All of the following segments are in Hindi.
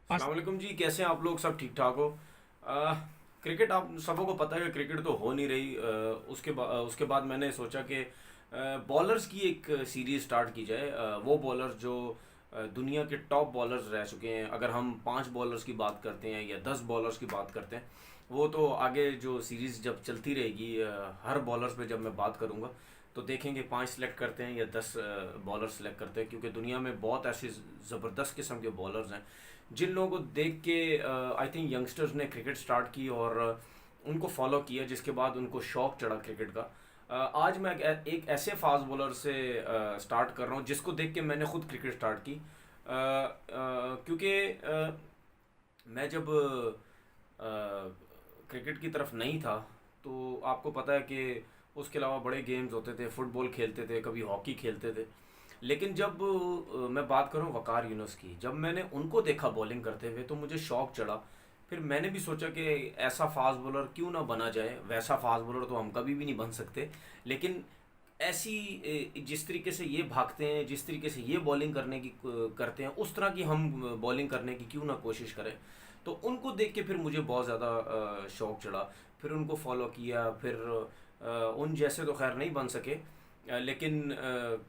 अस्सलाम वालेकुम जी, कैसे हैं आप लोग? सब ठीक ठाक हो? आ, क्रिकेट आप सबों को पता है कि क्रिकेट तो हो नहीं रही। उसके बाद मैंने सोचा कि बॉलर्स की एक सीरीज स्टार्ट की जाए। वो बॉलर्स जो दुनिया के टॉप बॉलर्स रह चुके हैं, अगर हम 5 बॉलर्स की बात करते हैं या 10 बॉलर्स की बात करते हैं, वो तो आगे जो सीरीज़ जब चलती रहेगी, हर बॉलर्स पे जब मैं बात करूँगा तो देखेंगे 5 सेलेक्ट करते हैं या 10 बॉलर सेलेक्ट करते हैं, क्योंकि दुनिया में बहुत ऐसे ज़बरदस्त किस्म के बॉलर्स हैं जिन लोगों को देख के आई थिंक यंगस्टर्स ने क्रिकेट स्टार्ट की और उनको फॉलो किया, जिसके बाद उनको शौक चढ़ा क्रिकेट का। आज मैं एक ऐसे फास्ट बॉलर से स्टार्ट कर रहा हूँ जिसको देख के मैंने खुद क्रिकेट स्टार्ट की, क्योंकि मैं जब क्रिकेट की तरफ नहीं था तो आपको पता है कि उसके अलावा बड़े गेम्स होते थे, फुटबॉल खेलते थे, कभी हॉकी खेलते थे। लेकिन जब मैं बात करूं वकार यूनुस की, जब मैंने उनको देखा बॉलिंग करते हुए तो मुझे शौक चढ़ा। फिर मैंने भी सोचा कि ऐसा फास्ट बॉलर क्यों ना बना जाए। वैसा फास्ट बॉलर तो हम कभी भी नहीं बन सकते, लेकिन ऐसी जिस तरीके से ये भागते हैं, जिस तरीके से ये बॉलिंग करने की करते हैं, उस तरह की हम बॉलिंग करने की क्यों ना कोशिश करें। तो उनको देख के फिर मुझे बहुत ज़्यादा शौक चढ़ा। फिर उनको फॉलो किया। फिर उन जैसे तो खैर नहीं बन सके, लेकिन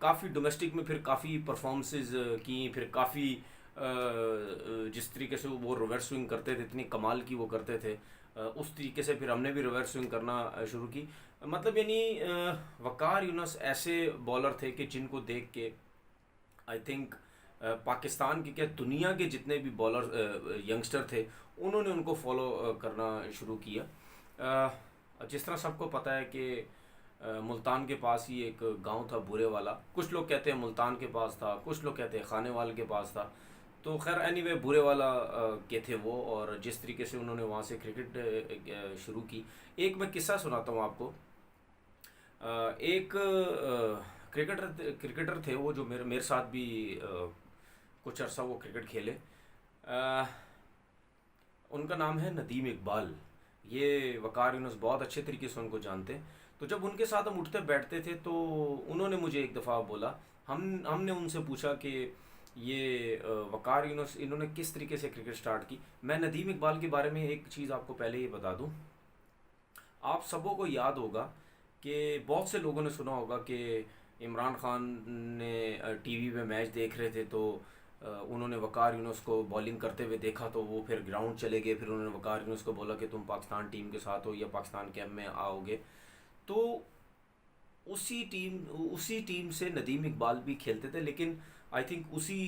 काफ़ी डोमेस्टिक में फिर काफ़ी परफॉर्मेंसेस की। फिर काफ़ी जिस तरीके से वो रिवर्स स्विंग करते थे, इतनी कमाल की वो करते थे, उस तरीके से फिर हमने भी रिवर्स स्विंग करना शुरू की। मतलब यानी वकार यूनुस ऐसे बॉलर थे कि जिनको देख के आई थिंक पाकिस्तान के क्या दुनिया के जितने भी बॉलर यंगस्टर थे, उन्होंने उनको फॉलो करना शुरू किया। जिस तरह सबको पता है कि मुल्तान के पास ही एक गांव था बुरे वाला। कुछ लोग कहते हैं मुल्तान के पास था, कुछ लोग कहते हैं खानेवाल के पास था। तो खैर एनीवे बुरे वाला के थे वो, और जिस तरीके से उन्होंने वहाँ से क्रिकेट शुरू की। एक मैं किस्सा सुनाता हूँ आपको। एक क्रिकेटर क्रिकेटर थे वो, जो मेरे मेरे साथ भी कुछ अरसा वो क्रिकेट खेले। अ, उनका नाम है नदीम इकबाल। ये वकार यूनुस बहुत अच्छे तरीके से उनको जानते हैं। तो जब उनके साथ हम उठते बैठते थे तो उन्होंने मुझे एक दफ़ा बोला, हमने उनसे पूछा कि ये वकार यूनुस इन्होंने किस तरीके से क्रिकेट स्टार्ट की। मैं नदीम इकबाल के बारे में एक चीज़ आपको पहले ये बता दूं। आप सबों को याद होगा कि बहुत से लोगों ने सुना होगा कि इमरान खान ने टीवी पे मैच देख रहे थे तो उन्होंने वकार यूनुस को बॉलिंग करते हुए देखा, तो वो फिर ग्राउंड चले गए। फिर उन्होंने वकार यूनुस को बोला कि तुम पाकिस्तान टीम के साथ हो या पाकिस्तान कैंप में आओगे। तो उसी टीम से नदीम इकबाल भी खेलते थे, लेकिन आई थिंक उसी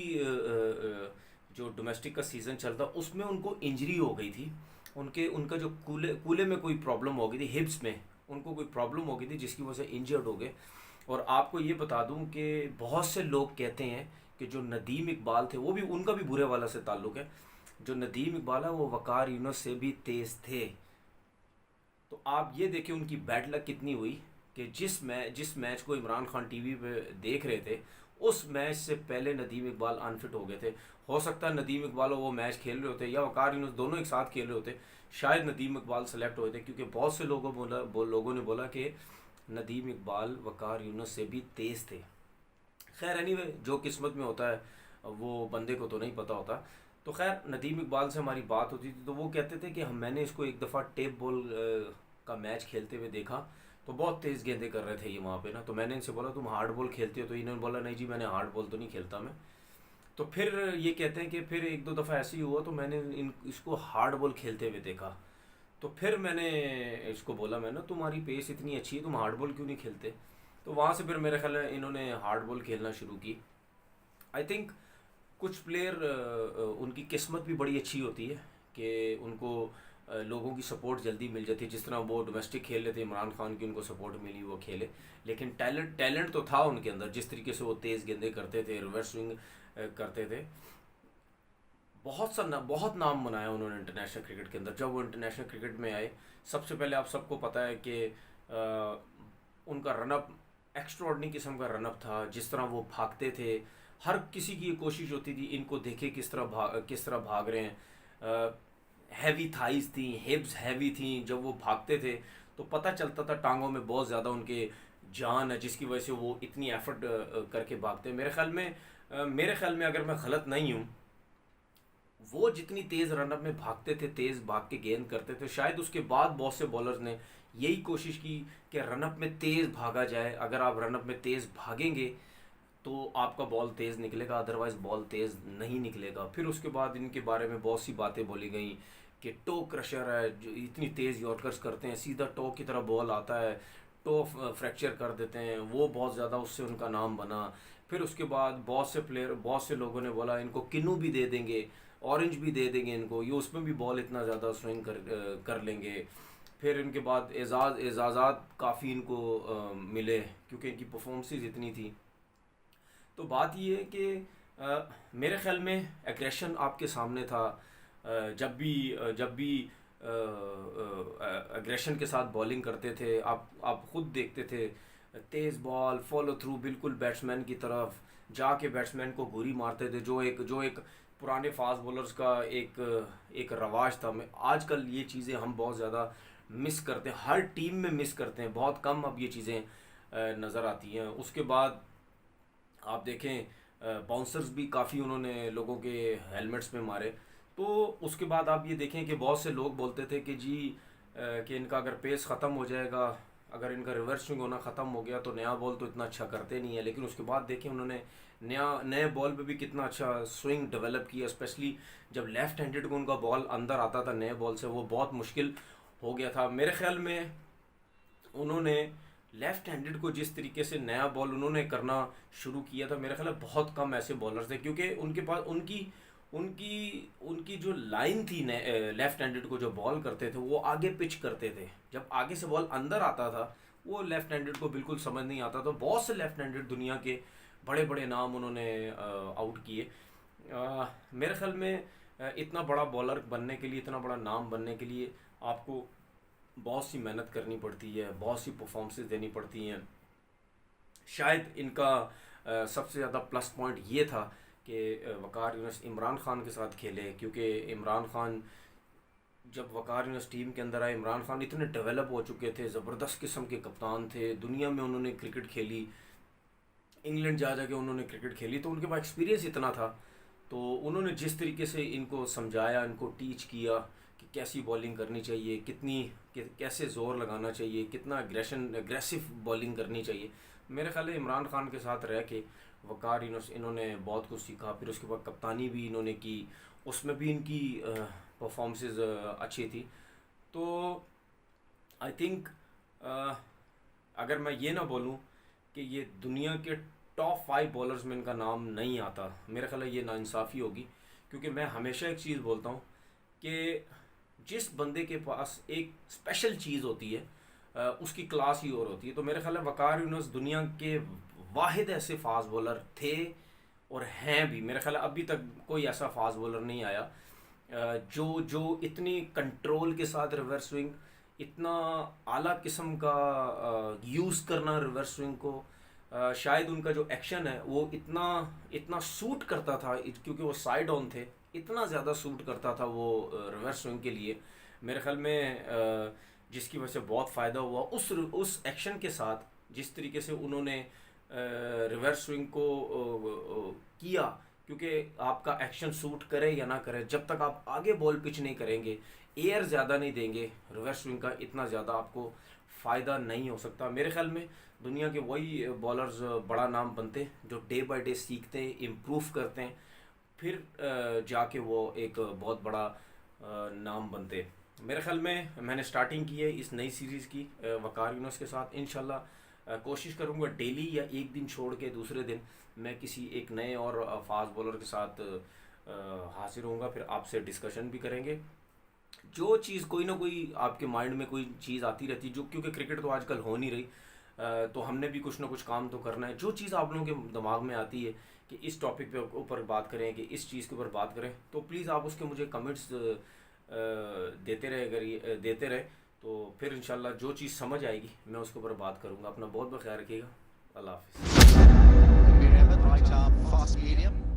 जो डोमेस्टिक का सीज़न चल रहा उसमें उनको इंजरी हो गई थी। उनके उनका जो कूले कूले में कोई प्रॉब्लम हो गई थी, हिप्स में उनको कोई प्रॉब्लम हो गई थी, जिसकी वजह से इंजर्ड हो गए। और आपको ये बता दूं कि बहुत से लोग कहते हैं कि जो नदीम इकबाल थे, वो भी उनका भी बुरे वाला से ताल्लुक़ है। जो नदीम इकबाल है वो वकार यूनुस से भी तेज़ थे। तो आप ये देखिए उनकी बैड लक कितनी हुई कि जिस मैच को इमरान खान टीवी पे देख रहे थे, उस मैच से पहले नदीम इकबाल अनफिट हो गए थे। हो सकता है नदीम इकबाल वो मैच खेल रहे होते या वकार यूनुस दोनों एक साथ खेल रहे होते, शायद नदीम इकबाल सेलेक्ट हुए थे, क्योंकि बहुत से लोगों ने बोला कि नदीम इकबाल वकार यूनुस से भी तेज़ थे। खैर एनीवे, जो किस्मत में होता है वो बंदे को तो नहीं पता होता। तो खैर नदीम इकबाल से हमारी बात होती थी तो वो कहते थे कि मैंने इसको एक दफ़ा टेप बॉल का मैच खेलते हुए देखा, तो बहुत तेज़ गेंदें कर रहे थे ये वहाँ पे ना। तो मैंने इनसे बोला तुम हार्ड बॉल खेलते हो? तो इन्होंने बोला नहीं जी, मैंने हार्ड बॉल तो नहीं खेलता मैं। तो फिर ये कहते हैं कि फिर एक दो दफ़ा ऐसे ही हुआ तो मैंने इसको हार्ड बॉल खेलते हुए देखा। तो फिर मैंने इसको बोला, मैं ना तुम्हारी पेस इतनी अच्छी है, तुम हार्ड बॉल क्यों नहीं खेलते? तो वहाँ से फिर मेरे ख्याल है इन्होंने हार्ड बॉल खेलना शुरू की। आई थिंक कुछ प्लेयर उनकी किस्मत भी बड़ी अच्छी होती है कि उनको लोगों की सपोर्ट जल्दी मिल जाती है। जिस तरह वो डोमेस्टिक खेल रहे थे, इमरान खान की उनको सपोर्ट मिली, वो खेले। लेकिन टैलेंट तो था उनके अंदर। जिस तरीके से वो तेज़ गेंदें करते थे, रिवर्स स्विंग करते थे, बहुत नाम बनाया उन्होंने इंटरनेशनल क्रिकेट के अंदर। जब वो इंटरनेशनल क्रिकेट में आए, सबसे पहले आप सबको पता है कि उनका रनअप एक्स्ट्रॉर्डनरी किस्म का रनअप था। जिस तरह वो भागते थे, हर किसी की ये कोशिश होती थी इनको देखे किस तरह भाग रहे हैं। हैवी थाइज थी, हिप्स हैवी थी। जब वो भागते थे तो पता चलता था टांगों में बहुत ज़्यादा उनके जान है, जिसकी वजह से वो इतनी एफर्ट करके भागते हैं। मेरे ख्याल में अगर मैं गलत नहीं हूँ, वो जितनी तेज़ रनअप में भागते थे, तेज़ भाग के गेंद करते थे, शायद उसके बाद बहुत से बॉलर्स ने यही कोशिश की कि रनअप में तेज़ भागा जाए। अगर आप रनअप में तेज़ भागेंगे तो आपका बॉल तेज़ निकलेगा, अदरवाइज़ बॉल तेज़ नहीं निकलेगा। फिर उसके बाद इनके बारे में बहुत सी बातें बोली गई कि टो क्रशर है, जो इतनी तेज़ यॉर्कर्स करते हैं, सीधा टो की तरह बॉल आता है, टो फ्रैक्चर कर देते हैं, वो बहुत ज़्यादा उससे उनका नाम बना। फिर उसके बाद बहुत से लोगों ने बोला इनको किन्नू भी दे देंगे, ऑरेंज भी दे देंगे इनको, ये उसमें भी बॉल इतना ज़्यादा स्विंग कर लेंगे। फिर इनके बाद एजाज़ात काफ़ी इनको मिले क्योंकि इनकी परफॉर्मेंसेस इतनी थी। तो बात ये है कि मेरे ख्याल में एग्रेशन आपके सामने था। जब भी एग्रेशन के साथ बॉलिंग करते थे, आप खुद देखते थे, तेज़ बॉल फॉलो थ्रू बिल्कुल बैट्समैन की तरफ जाके बैट्समैन को गोरी मारते थे, जो एक पुराने फास्ट बॉलर्स का एक रवाज था। मैं आजकल ये चीज़ें हम बहुत ज़्यादा मिस करते हैं, हर टीम में मिस करते हैं, बहुत कम अब ये चीज़ें नज़र आती हैं। उसके बाद आप देखें बाउंसर्स भी काफ़ी उन्होंने लोगों के हेलमेट्स में मारे। तो उसके बाद आप ये देखें कि बहुत से लोग बोलते थे कि जी कि इनका अगर पेस ख़त्म हो जाएगा, अगर इनका रिवर्स स्विंग होना ख़त्म हो गया तो नया बॉल तो इतना अच्छा करते नहीं है। लेकिन उसके बाद देखें उन्होंने नए बॉल पे भी कितना अच्छा स्विंग डेवलप किया, स्पेशली जब लेफ़्ट हैंडेड को उनका बॉल अंदर आता था नए बॉल से, वो बहुत मुश्किल हो गया था। मेरे ख्याल में उन्होंने लेफ़्ट हैंडेड को जिस तरीके से नया बॉल उन्होंने करना शुरू किया था, मेरे ख्याल में बहुत कम ऐसे बॉलर्स थे, क्योंकि उनके पास उनकी उनकी उनकी जो लाइन थी लेफ़्ट हैंडेड को जो बॉल करते थे वो आगे पिच करते थे। जब आगे से बॉल अंदर आता था वो लेफ़्ट हैंडेड को बिल्कुल समझ नहीं आता। तो बहुत से लेफ़्ट हैंडेड दुनिया के बड़े बड़े नाम उन्होंने आउट किए। मेरे ख्याल में इतना बड़ा बॉलर बनने के लिए, इतना बड़ा नाम बनने के लिए आपको बहुत सी मेहनत करनी पड़ती है, बहुत सी परफॉर्मेंसेस देनी पड़ती हैं। शायद इनका सबसे ज़्यादा प्लस पॉइंट ये था कि वक़ार यूनुस इमरान ख़ान के साथ खेले, क्योंकि इमरान ख़ान जब वक़ार यूनुस टीम के अंदर आए, इमरान ख़ान इतने डेवलप हो चुके थे, ज़बरदस्त किस्म के कप्तान थे, दुनिया में उन्होंने क्रिकेट खेली, इंग्लैंड जा के उन्होंने क्रिकेट खेली, तो उनके पास एक्सपीरियंस इतना था। तो उन्होंने जिस तरीके से इनको समझाया, इनको टीच किया कि कैसी बॉलिंग करनी चाहिए, कैसे ज़ोर लगाना चाहिए, कितना एग्रेसिव बॉलिंग करनी चाहिए, मेरे ख्याल है इमरान ख़ान के साथ रह के वक़ार यूनुस इन्होंने बहुत कुछ सीखा। फिर उसके बाद कप्तानी भी इन्होंने की, उसमें भी इनकी परफॉर्मेंसेस अच्छी थी। तो आई थिंक अगर मैं ये ना बोलूँ कि ये दुनिया के टॉप 5 बॉलर्स में इनका नाम नहीं आता, मेरा ख्याल है ये नाइंसाफ़ी होगी। क्योंकि मैं हमेशा एक चीज़ बोलता हूँ कि जिस बंदे के पास एक स्पेशल चीज़ होती है उसकी क्लास ही और होती है। तो मेरे ख्याल है वक़ार यूनुस दुनिया के वाहिद ऐसे फास्ट बॉलर थे और हैं भी। मेरे ख्याल है अभी तक कोई ऐसा फास्ट बॉलर नहीं आया जो इतनी कंट्रोल के साथ रिवर्स स्विंग, इतना आला किस्म का यूज़ करना रिवर्स स्विंग को, शायद उनका जो एक्शन है वो इतना सूट करता था, क्योंकि वो साइड ऑन थे, इतना ज़्यादा सूट करता था वो रिवर्स स्विंग के लिए। मेरे ख्याल में जिसकी वजह से बहुत फ़ायदा हुआ उस एक्शन के साथ, जिस तरीके से उन्होंने रिवर्स स्विंग को किया। क्योंकि आपका एक्शन सूट करे या ना करे, जब तक आप आगे बॉल पिच नहीं करेंगे, एयर ज़्यादा नहीं देंगे रिवर्स स्विंग का, इतना ज़्यादा आपको फ़ायदा नहीं हो सकता। मेरे ख्याल में दुनिया के वही बॉलर्स बड़ा नाम बनते हैं जो डे बाय डे सीखते हैं, इम्प्रूव करते हैं, फिर जाके वो एक बहुत बड़ा नाम बनते। मेरे ख्याल में मैंने स्टार्टिंग की है इस नई सीरीज़ की वक़ार यूनुस के साथ। इंशाल्लाह कोशिश करूँगा डेली या एक दिन छोड़ के दूसरे दिन मैं किसी एक नए और फास्ट बॉलर के साथ हाजिर होऊंगा, फिर आपसे डिस्कशन भी करेंगे। जो चीज़ कोई ना कोई आपके माइंड में कोई चीज़ आती रहती है, जो क्योंकि क्रिकेट तो आजकल हो नहीं रही, तो हमने भी कुछ ना कुछ काम तो करना है। जो चीज़ आप लोगों के दिमाग में आती है कि इस टॉपिक पे ऊपर बात करें, कि इस चीज़ के ऊपर बात करें, तो प्लीज़ आप उसके मुझे कमेंट्स देते रहे। अगर ये देते रहे तो फिर इंशाल्लाह जो चीज़ समझ आएगी मैं उसके ऊपर बात करूँगा। अपना बहुत बहुत ख्याल रखिएगा। अल्लाह हाफ़िज़।